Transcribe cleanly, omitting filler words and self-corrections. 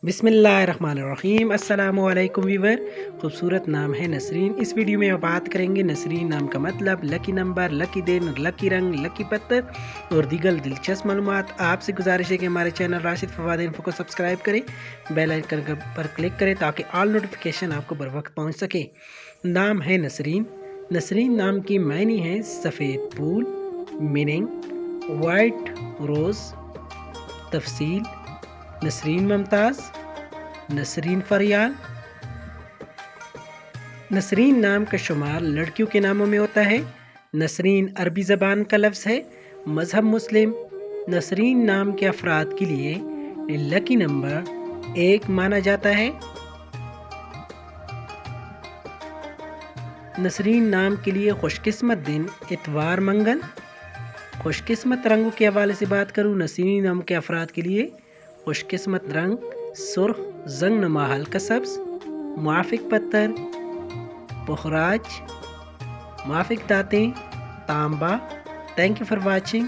बिस्मिल्लाहिर्रहमानिर्रहीम। अस्सलाम वालेकुम व्यूवर। खूबसूरत नाम है नसरीन। इस वीडियो में बात करेंगे नसरीन नाम का मतलब, लकी नंबर, लकी दिन, लकी रंग, लकी पत्थर और दीगर दिलचस्प मालूमात। आपसे गुजारिश है कि हमारे चैनल राशिद फवाद इन्फो को सब्सक्राइब करें, बेल आइकन पर क्लिक करें ताकि ऑल नोटिफिकेशन आपको बर वक्त पहुँच सके। नाम है नसरीन। नसरीन नाम की मायने है सफ़ेद फूल, मीनिंग वाइट रोज़। तफसील: नसरीन मुमताज़, नसरीन फरियाल। नसरीन नाम का शुमार लड़कियों के नामों में होता है। नसरीन अरबी ज़बान का लफ्ज़ है, मज़हब मुस्लिम। नसरीन नाम के अफराद के लिए लकी नंबर 1 माना जाता है। नसरीन नाम के लिए खुशकिस्मत दिन इतवार, मंगल। खुशकिस्मत रंगों के हवाले से बात करूँ, नसरीन नाम के अफराद के लिए खुशकिस्मत रंग सुर्ख, जंग नुमा हल्का सब्ज। मुआफिक पत्थर पुखराज। मुआफिक दातें तांबा। Thank you for watching.